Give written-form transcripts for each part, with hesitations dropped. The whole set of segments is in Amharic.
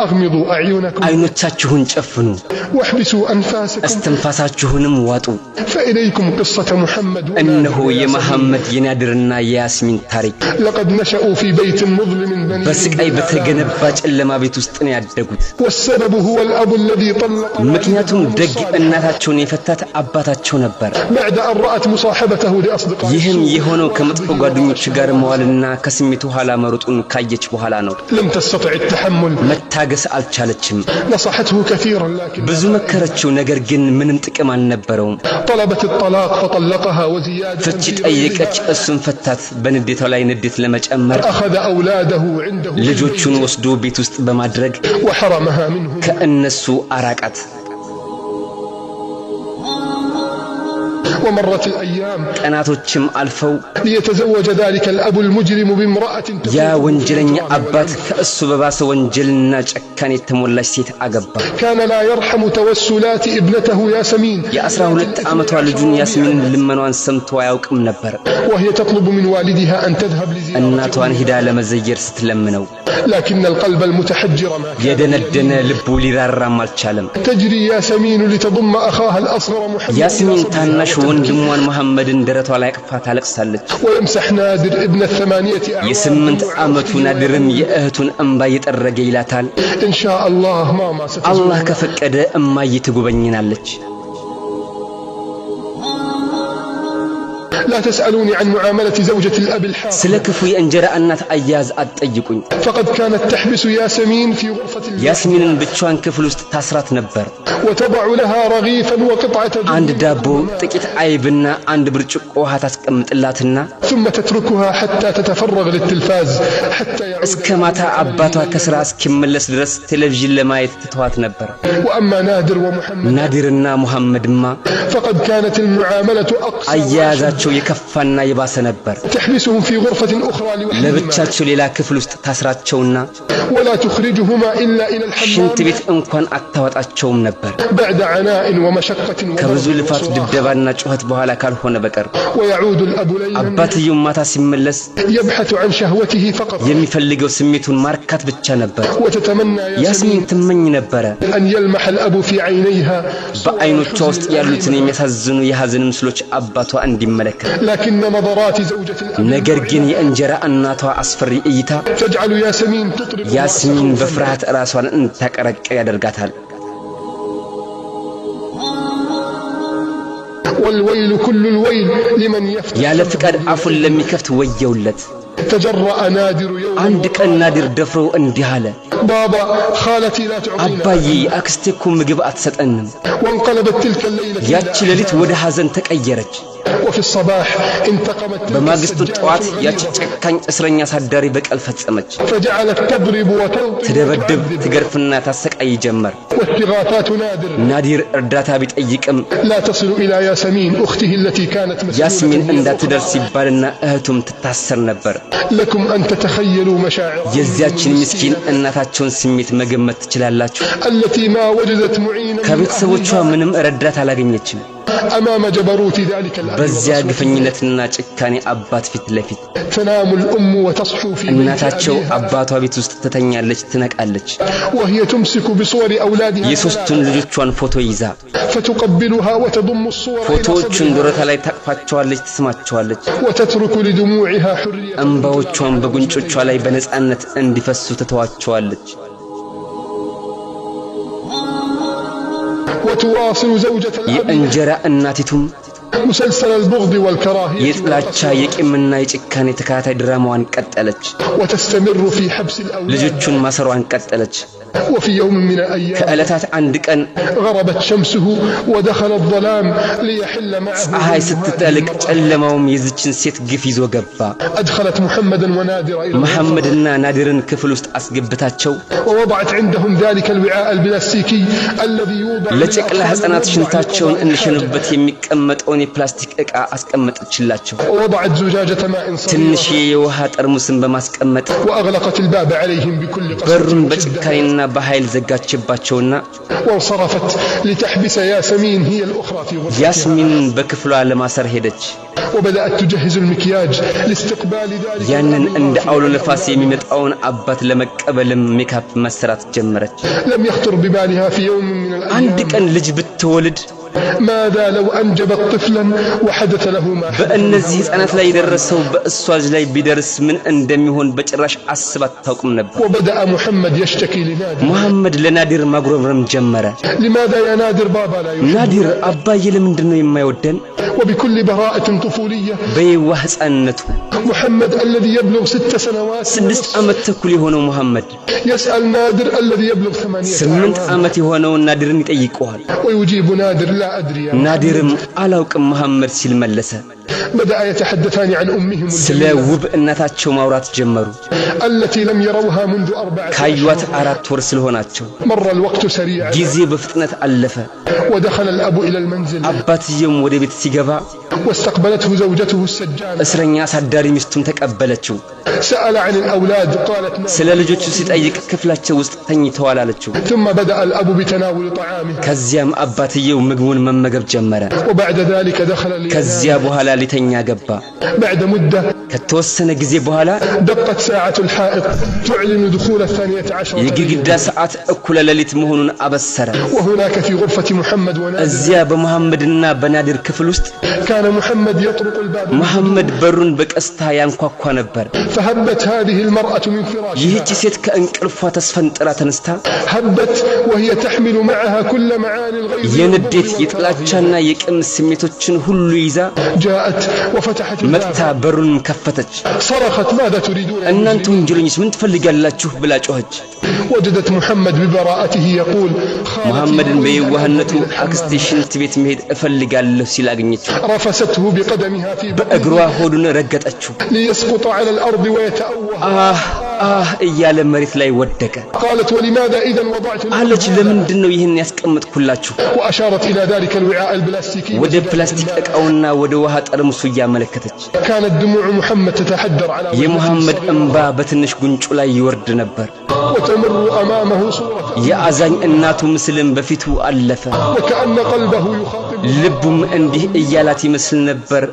أغمضوا أعينكم አይኖቻችሁን ጨፍኑ واحبسوا أنفاسكم እስትንፋሳችሁንም ዋጡ فإليكم قصة محمد እነሆ የመሐመድ የናድርና የያስሚን ታሪክ لقد نشأوا في بيت مظلم بني በስቃይ በተገነባ ጨለማ ቤት ውስጥ ነው ያደጉት والسبب هو الأب الذي طلق ምክንያቱም ደግ እናታቸውን የፈታት አባታቸው ነበር بعد أن رأت مصاحبته لأصدقائه ይህም የሆነው ከመጥፎ ጓደኞች ጋር መዋልና ከስሜቱ ኋላ መሮጡን ካየች በኋላ ነው لم تستطع التحمل መታገስ አልቻለችም نصحته كثيرا لكن ብዙ መከረችው ነገር ግን ምንም ጥቅም አልነበረውም طلبت الطلاق فطلقها وزيادة ፍቺ ጠየቀች እሱን ፈታት በንዴቷ ላይ ንዴት ለመጨመር أخذ أولاده عنده ልጆቹን ወስዶ ቤት ውስጥ በማድረግ وحرمها منهم ከእነሱ አራቃት ومرت الأيام ቀናቶችም አልፈው ليتزوج ذلك الأب المجرم بامرأة ያ ወንጀለኛ አባት ከእሱ በባሰ ወንጀልና ጨካኔ የተሞላች ሴት አገባ كان لا يرحم توسلات ابنته ياسمين የ12 ዓመቷ ልጁን ያስሚን ልመኗን ሰምቶ አያውቅም ነበር وهي تطلب من والدها أن تذهب لزيارته እናቷን ሄዳ ለመዘየር ስትለምነው لكن القلب المتحجر ما የደነደነ ልቡ ሊራራም አልቻለም تجري ياسمين لتضم أخاها الأصغر محمد ያስሚን ታናሽ ወንድሟን መሐመድን ደረቷ ላይ አቅፋ ታለቅሳለች ويمسح نادر ابن الثمانية የ8 ዓመቱ ናድርም የእህቱን እንባ እየጠረገ ይላታል إن شاء الله ماما ستزور አላህ ከፈቀደ እማዬ ትጎበኝናለች لا تسألوني عن معاملة زوجة الأب الحاق ስለ ክፉ የእንጀራ እናት አያያዝ አትጠይቁኝ فقد كانت تحبس ياسمين في غرفة ያስሚንን ብቻዋን ክፍል ውስጥ ታስራት ነበር وتضع لها رغيفا وقطعة አንድ ዳቦ ጥቂት አይብና አንድ ብርጭቆ ውሃ ታስቀምጥላትና ثم تتركها حتى تتفرغ للتلفاز حتى يعود እስከ ማታ አባቷ ከስራ እስኪመለስ ድረስ ቴሌቪዥን ለማየት ትተዋት ነበር وأما نادر ومحمد ናዲርና ሙሐመድማ فقد كانت المعاملة أقصى አያያዛቸው የከፋና የባሰ ነበር تحبسهم في غرفة أخرى لوحدهما ለብቻቸው ሌላ ክፍል ውስጥ ታስራቸውና ولا تخرجهما إلا إلى الحمام ሽንት ቤት እንኳን አታወጣቸውም ነበር بعد عناء ومشقة ከብዙ وضرب ልፋት وصراخ. ድብደባና ጩኸት በኋላ ካልሆነ በቀር ويعود الأب ليلا አባትየው ማታ ሲመለስ يبحث عن شهوته فقط የሚፈልገው ስሜቱን ማርካት ብቻ ነበር وتتمنى ያስሚን ትመኝ ነበረ أن يلمح الأب في عينيها በአይኖቿ ውስጥ ያሉትን የሚያሳዝኑ የሐዘን ምስሎች አባቷ እንዲመለከት لكن نظرات زوجة الأب ነገር ግን የእንጀራ እናቷ አስፈሪ እይታ تجعل ياسمين تطرق ያስሚን رأسها በፍርሃት ራሷን እንታቀረቀ ያደርጋታል والويل كل الويل لمن يفتح ያለ ፍቃድ አፉን ለሚከፍት ወየውለት تجرأ نادر يوم አንድ ቀን ናዲር ደፍሮ እንዲህ አለ بابا خالتي لا تعطينا አባዬ አክስቴ እኮ ምግብ አትሰጠንም وانقلبت تلك الليلة ያቺ ሌሊት ወደ ሐዘን ተቀየረች وفي الصباح انتقمت تلك በማግስቱ ጠዋት السجانة ያቺ ጨካኝ እስረኛ ሳዳሪ በቀል ፈጸመች فجعلت تضرب وتلطم ትደበድብ ትገርፍና ታሰቃይ ጀመር واستغاثات نادر ናዲር እርዳታ ቢጠይቅም لا تصل إلى ياسمين أخته التي كانت ያስሚን مسؤولة እንዳትደርስ ይባልና እህቱም ትታሰር ነበር لكم أن تتخيلوا مشاعر የዚያችን ምስኪን እናታቸውን ስሜት መገመት ትችላላችሁ التي ما وجدت معينا من ከቤተሰቦቿ أهلها ምንም ረዳት አላገኘችም أمام جبروت ذلك الأب በዚያ والرسول. ግፈኝነትና ጭካኔ አባት ፊት ለፊት تنام الأم وتصحو في بيت እናታቸው أبيها አባቷ ቤት ውስጥ ትተኛለች ትነቃለች وهي تمسك بصور أولادها የሶስቱን ልጆቿን ፎቶ ይዛ فتقبلها وتضم الصور إلى ፎቶዎቹን صدرها ደረቷ ላይ ታቅፋቸዋለች ትስማቸዋለች وتترك لدموعها حرية እንባዎቿን በጉንጮቿ ላይ በነጻነት እንዲፈሱ ትተዋቸዋለች وتواصل زوجة الأب የእንጀራ እናቲቱም مسلسل البغض والكراهية የጥላቻ የቂምና የጭካኔ ተከታታይ ድራማዋን ቀጠለች وتستمر في حبس الأولاد ልጆቹን ማሰሯን ቀጠለች وفي يوم من الأيام ከዕለታት አንድ ቀን غربت شمسه ودخل الظلام ليحل معه ፀሐይ ስትጠልቅ ጨለማውም የዚችን ሴት ግፍ ይዞ ገባ أدخلت محمدا ونادر إلى መሐመድና ናዲርን ክፍል ውስጥ አስገብታቸው ووضعت عندهم ذلك الوعاء البلاستيكي الذي يوضع ለጨቅላ للأطفال ህፃናት الموضع ሽንታቸውን لحاجة. እንሸኑበት የሚቀመጠውን የፕላስቲክ ዕቃ አስቀመጠችላቸው ووضعت زجاجة ماء ትንሽ صغيرة የውሃ ጠርሙስን በማስቀመጥ وأغلقت الباب عليهم بكل በሩን قسوة በጭካኔና በኃይል ዘጋችባቸውና وانصرفت لتحبس ياسمين هي الأخرى في غرفتها ያስሚንን በክፍሏ ለማሰር ሄደች وبدأت تجهز المكياج لاستقبال ذلك ያንን እንደ አውሎ ነፋስ የሚመጣውን አባት ለመቀበልም ሜካፕ መስራት ጀመረች لم يخطر ببالها في يوم من አንድ الأيام ቀን ልጅ ብትወልድ ماذا لو أنجبت طفلا وحدث له ما حدث በእነዚህ ህፃናት ላይ የደረሰው በእሷ ላይ ቢደርስ ምን እንደሚሆን በጭራሽ አስባት ታውቅም ነበር وبدأ محمد يشتكي لنادر መሐመድ ለናዲር ማጉረምረም ጀመረ لماذا يا نادر بابا لا يحب ናዲር አባዬ ለምንድን ነው የማይወደን وبكل براءة طفولية በየዋህ ህፃንነቱ محمد الذي يبلغ 6 سنوات 6 ዓመት ተኩል የሆነው መሐመድ يسأل نادر الذي يبلغ 8 8 ዓመት የሆነው ናዲርን ይጠይቀዋል ويجيب نادر لا أدري ናዲርም አላውቅም መሐመድ ሲል መለሰ بدأ يتحدثان عن أمهم ስለ ውብ እናታቸው ማውራት ጀመሩ التي لم يروها منذ 4 ካዩት 4 ወር ስለሆናቸው مر الوقت سريعا ጊዜ በፍጥነት አለፈ ودخل الأب إلى المنزل አባትየም ወደ ቤት ሲገባ واستقبلته زوجته السجانة እስረኛ አሳዳሪ ሚስቱን ተቀበለችው سأل عن الأولاد قالت نعم ስለ ልጆቹ ሲጠይቅ ክፍላቸው ውስጥ ተኝተዋል አለችው ثم بدأ الأب بتناول طعامه ከዚያም አባትየው ምግቡን መመገብ ጀመረ وبعد ذلك دخل ከዚያ በኋላ ሊተኛ ገባ بعد مدة ከተወሰነ ጊዜ በኋላ دقت ساعة الحائط تعلن دخول 12 የግድግዳ ሰዓት እኩለ ሌሊት መሆኑን አበሰረ وهناك في غرفة محمد ونادر እዚያ በመሐመድና በናዲር ክፍል ውስጥ كان محمد يطرق الباب መሐመድ በሩን በቀስታ ያንኳኳ ነበር فهبت هذه المرأة من فراشها ይህች ሴት ከእንቅልፏ ተስፈንጥራ ተነስታ هبت وهي تحمل معها كل معاني الغيظ የንዴት የጥላቻና የቅም ስሜቶችን ሁሉ ይዛ جاءت وفتحت መጥታ الباب በሩን ከፈተች صرخت ماذا تريدون እናንተ ወንጀለኞች ምን ትፈልጋላችሁ ብላ ጮኸች وجدت محمد ببراءته يقول መሐመድን በየዋህነቱ አክስቴ ሽንት ቤት መሄድ እፈልጋለሁ ሲል አገኘችው رفسته بقدمها في በእግሯ ሆዱን ረገጠችው ليسقط على الأرض ويتأوه እያለ መሬት ላይ ወደቀ قالت ولماذا إذا وضعت አለች ለምንድን ነው ይህን ያስቀምጥኩላችሁ وأشارت إلى ذلك الوعاء البلاستيكي ወደ ፕላስቲክ ዕቃውና ወደ ውሃ ጠርሙሱ ያመለከተች كانت دموع محمد تتحدر على የመሐመድ እንባ በትንሽ ጉንጩ ላይ ይወርድ ነበር وتمر أمامه صورة የአዛኝ እናቱ ምስልም በፊቱ አለፈ وكأن قلبه يخاطب ልቡም እንዲህ እያላት ይመስል ነበር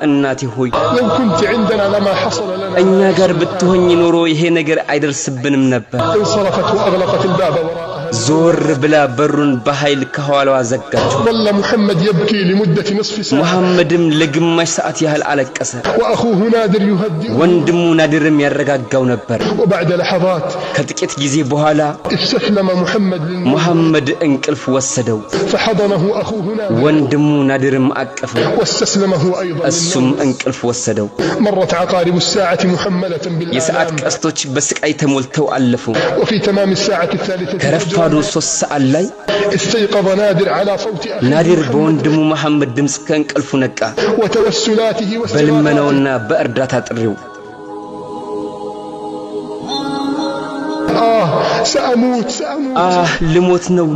እናቴ ሆይ لو كنت عندنا لما حصل لنا እኛ ጋር ብትሆኚ ኖሮ ይሄ ነገር አይደርስብንም ነበር انصرفت وأغلقت الباب وراءها ዞር ብላ በሩን በኃይል ከኋላዋ ዘጋችው ظل محمد يبكي لمدة نصف ساعة መሐመድም ለግማሽ ሰዓት ያህል አለቀሰ وأخوه نادر يهدئ ወንድሙ ናዲርም ያረጋጋው ነበር وبعد لحظات ከጥቂት ጊዜ በኋላ استسلم محمد للموت መሐመድ እንቅልፍ ወሰደው فحضنه أخوه نادر ወንድሙ ናዲርም አቀፈው واستسلمه أيضا እሱም እንቅልፍ ወሰደው مرت عقارب الساعة محملة የሰዓት بالآلام ቀስቶች በስቃይ ተሞልተው አለፉ وفي تمام الساعة الثالثة ከረፋዱ 3 ሰዓት ላይ استيقظ نادر على صوت أخيه ናዲር በወንድሙ መሐመድ ድምጽ ከእንቅልፉ ነቃ وتوسلاته واستغاثاته በልመናውና በእርዳታ ጥሪው سأموت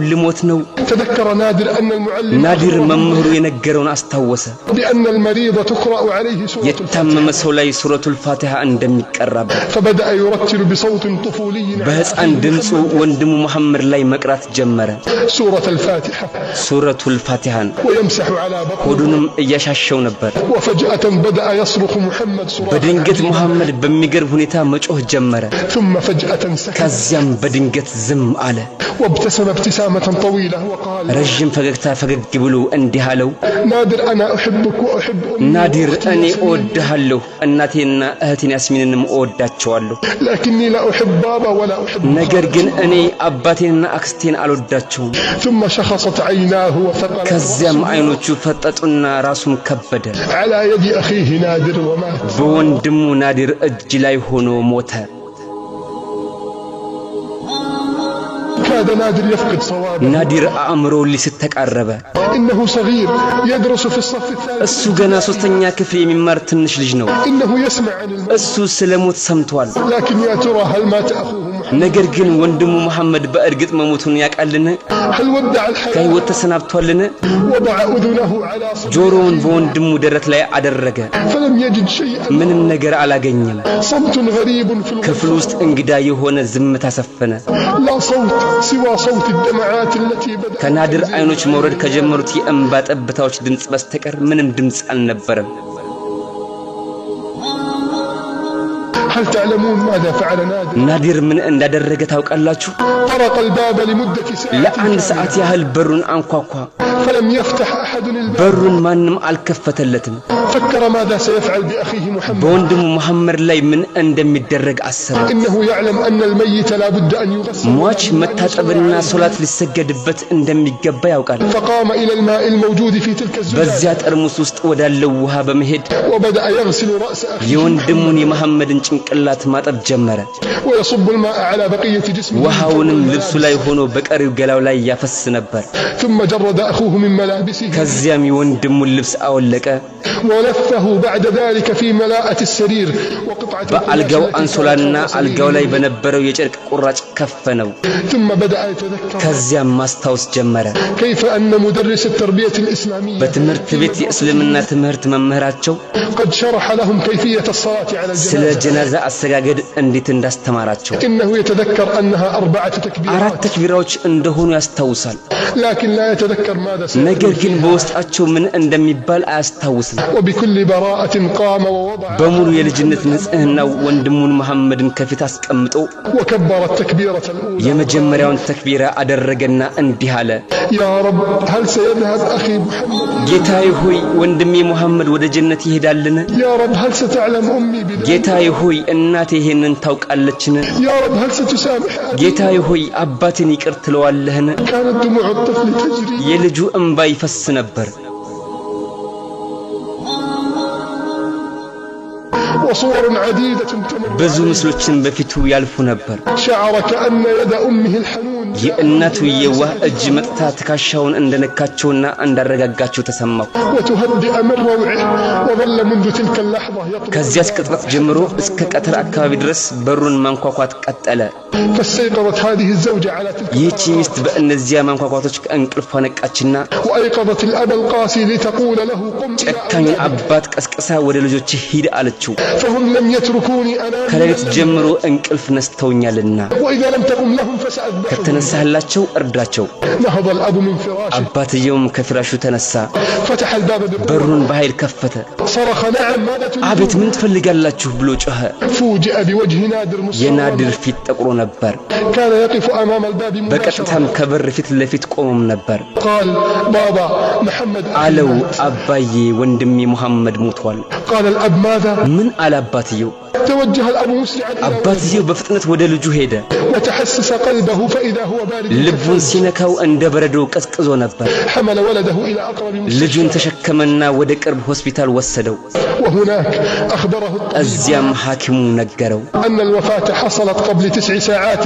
ልሞት ነው تذكر نادر أن المعلم ናዲር መምህሩ የነገረውን አስታወሰ بأن المريض تقرأ عليه سورة የታመመ ሰው ላይ ሱረቱል ፋቲሃ እንደሚቀራበት فبدأ يرتل بصوت طفولي በህፃን ድምፁ ወንድሙ መሐመድ ላይ መቅራት ጀመረ سورة الفاتحة ሱረቱል ፋቲሃን ويمسح على بطنه ሆዱንም እያሻሸው ነበር وفجأة بدأ يصرخ محمد صراخ በድንገት መሐመድ በሚገርም ሁኔታ መጮህ ጀመረ ثم فجأة سكت ከዚያም በድንገት ዝም አለ وابتسم ابتسامة طويلة وقال ረጅም ፈገግታ ፈገግ ብሎ እንዲህ አለው نادر أنا أحبك وأحب أمي ናዲር وأختي እኔ ياسمين، እወድሃለሁ እናቴና እህቴን ያስሚንንም እወዳቸዋለሁ لكني لا أحب بابا ولا أحب ነገር ግን እኔ አባቴንና አክስቴን አልወዳቸውም ثم شخصت عيناه وثقلت ከዚያም አይኖቹ ፈጠጡና ራሱም ከበደ على يد أخيه نادر ومات በወንድሙ ናዲር እጅ ላይ ሆኖ ሞተ كاد نادر يفقد صوابه ናዲር አእምሮ ሊስት ተቃረበ إنه صغير يدرس في الصف الثالث እሱ ገና 3ኛ ክፍል የሚማር ትንሽ ልጅ ነው إنه يسمع عن الموت እሱ ስለሞት ሰምቷል لكن يا ترى هل مات أخوه محمد ነገር ግን ወንድሙ መሐመድ በእርግጥ መሞቱን ያውቃልን هل ودع الحياة ከህይወት ተሰናብቷልን وضع أذنه على صدره ጆሮውን በወንድሙ ደረት ላይ አደረገ فلم يجد شيئا ምንም ነገር አላገኘም صمت غريب في ክፍል الغرفة ውስጥ እንግዳ የሆነ ዝምታ ሰፈነ لا صوت سوى صوت الدمعات التي بدأت ከናዲር አይኖች መውረድ ከጀመሩት የእንባ ጠብታዎች ድምጽ በስተቀር ምንም ድምጽ አልነበረም هل تعلمون ماذا فعل نادر؟ ናዲር ምን እንዳደረገ ታውቃላችሁ? طرق الباب لمدة ساعة ለአንድ ሰዓት ያህል በሩን አንኳኳ። فلم يفتح أحد الباب. በሩን ማንም አልከፈተለትም። فكر ماذا سيفعل بأخيه محمد. በወንድሙ መሐመድ ላይ ምን እንደሚደረግ አሰበ። إنه يعلم أن الميت لا بد أن يغسل. ሟች መታጠብና ሶላት ሊሰገድበት እንደሚገባ ያውቃል። فقام إلى الماء الموجود في تلك الزجاجة. በዚያ ጠርሙስ ውስጥ ወዳለው ውሃ በመሄድ وبدأ يغسل رأس أخيه. የወንድሙን የመሐመድን ጭንቅላት ማጠብ ጀመረ። ويصب الماء على بقية جسمه. ውሃውንም ልብሱ ላይ ሆኖ በቀሪው ገላው ላይ ያፈስ ነበር። ثم جرد أخوه من ملابسه. ከዚያም የወንድሙን ልብስ አወለቀ። ولفه بعد ذلك في ملاءة السرير وقطعة በአልጋው አንሶላና አልጋው ላይ በነበረው የጨርቅ ቁራጭ ከፈነው። ثم بدأ يتذكر ከዚያም ማስታወስ ጀመረ። كيف أن مدرس التربية الإسلامية በትምህርት ቤት የእስልምና ትምህርት መምህራቸው قد شرح لهم كيفية الصلاة على ስለ الجنازة. ጀናዛ አሰጋገድ እንዴት እንዳስተማራቸው إنه يتذكر أنها 4 تكبيرات. አራት ተክቢራዎች እንደሆኑ ያስታውሳል። لكن لا يتذكر ماذا ነገር سيقول. ግን በውስጣቸው ምን እንደሚባል አያስታውስም። وبكل براءة قام ووضع በሙሉ የልጅነት ንጽህናው ወንድሙን መሐመድን ከፊት አስቀምጦ وكبر التكبيرة الأولى. የመጀመሪያውን ተክቢራ አደረገና እንዲህ አለ። يا رب هل سيذهب أخي محمد؟ ጌታዬ ሆይ ወንድሜ መሐመድ ወደ ጀነት ይሄዳልን? يا رب هل ستعلم أمي بذلك؟ ጌታዬ ሆይ እናቴ ይሄንን ታውቃለችን? يا رب هل ستسامح أبي؟ ጌታዬ ሆይ አባቴን ይቅር ትለዋለህን? كانت دموع الطفل تجري. የልጁ እንባ ይፈስ ነበር። وصور عديدة تمر. ብዙ ምስሎችን በፊቱ ያልፉ ነበር። شعر كأن يد أمه الحنون የእናቱ የዋህ እጅ መጥታ ትከሻውን እንደነካቸውና እንዳረጋጋቸው ተሰማው። وتهدئ من روعه. وظل منذ تلك اللحظة يطلب. ከዚያስ ቅጽበት ጀምሮ እስከ ቀትር አካባቢ ድረስ በሩን ማንኳኳት ቀጠለ። فاستيقظت هذه الزوجة على تلك. ይህች ሚስት በእነዚያ ማንኳኳቶች ከእንቅልፏ ነቃችና وأيقظت الأب القاسي لتقول له قم إلى ጨካኝ አባት ቀስቅሳ ወደ ልጆች ሂድ አለችው። فهم لم يتركوني أنام. ከሌሊት ጀምሮ እንቅልፍ ነስተውኛልና وإذا لم تقم لهم فسأذبحهم. ከተነሳህላቸው እርዳቸው። نهض الأب من فراشه. አባትየውም ከፍራሹ ተነሳ። فتح الباب بقوة. በሩን በኃይል ከፈተ። صرخ نعم ماذا تريدون؟ አቤት ምን ትፈልጋላችሁ ብሎ ጮኸ። فوجئ بوجه نادر مصفرا. የናድር ፊት ጠቁሮ ነበር። كان يقف أمام الباب مباشرة. በቀጥታም ከበር ፊት ለፊት ቆሞም ነበር። قال بابا محمد አለው አባዬ ወንድሜ መሐመድ ሞቷል። قال الأب ماذا؟ ምን አለ አባትየው? توجه الأب مسرعا إلى አባትየው በፍጥነት ወደ ልጁ ሄደ። وتحسس قلبه فإذا هو بارد. ልቡን ሲነካው እንደ በረዶ ቀዝቅዞ ነበር። حمل ولده إلى أقرب مستشفى. ልጁን ተሸከመና ወደ ቅርብ ሆስፒታል ወሰደው። وهناك أخبره الطبيب እዚያም ሐኪሙ ነገረው أن الوفاة حصلت قبل 9 ساعات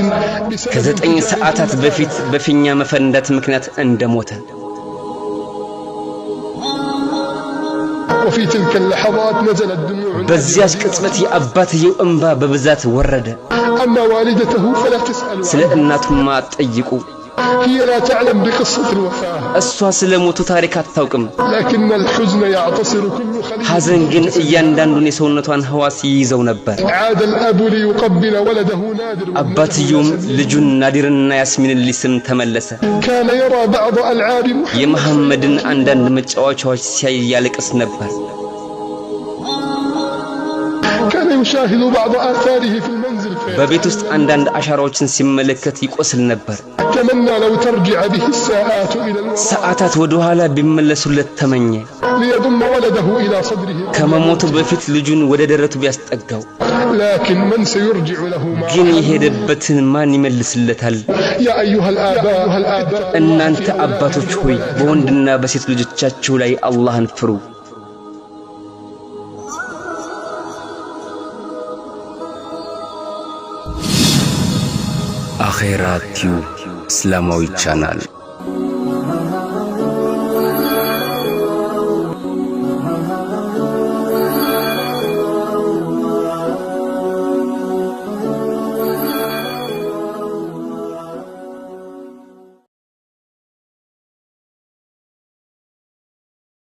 بسبب ከ9 ሰዓታት በፊት በፊኛ መፈንዳት ምክንያት እንደሞተ። وفي تلك اللحظات نزلت دموع. በዚያች ቅጽበት የአባትየው እንባ በብዛት ወረደ። أما والدته فلا تسأل ስለ እናቱማ አትጠይቁ። هي لا تعلم بقصة الوفاة. እሷ ስለ ሞቱ ታሪክ አታውቅም። لكن الحزن يعتصر كل خلية. ሐዘን ግን እያንዳንዱን የሰውነቷን ህዋስ ይይዘው ነበር። عاد الأب ليقبل ولده نادر. አባትየውም ልጁን ናዲርና ያስሚንን ሊስም ተመለሰ። كان يرى بعض ألعاب محمد. የመሐመድን አንዳንድ መጫወቻዎች ሲያይ ያለቅስ ነበር። كان يشاهد بعض آثاره في المنزل. በቤት ውስጥ አንዳንድ አሻራዎችን ሲመለከት ይቆስል ነበር። تمنى لو ترجع به الساعات إلى الوراء. ሰዓታት ወደ ኋላ ቢመለሱለት ተመኘ። ليضم ولده إلى صدره. ከመሞቱ በፊት ልጁን ወደ ደረቱ ቢያስጠጋው። لكن من سيرجع له ما ግን የሄደበትን ማን ይመልስለታል? يا أيها الآباء. እናንተ አባቶች ሆይ በወንድና በሴት ልጆቻችሁ ላይ አላህን ፍሩ። አኼራ ቲዩብ እስላማዊ ቻናል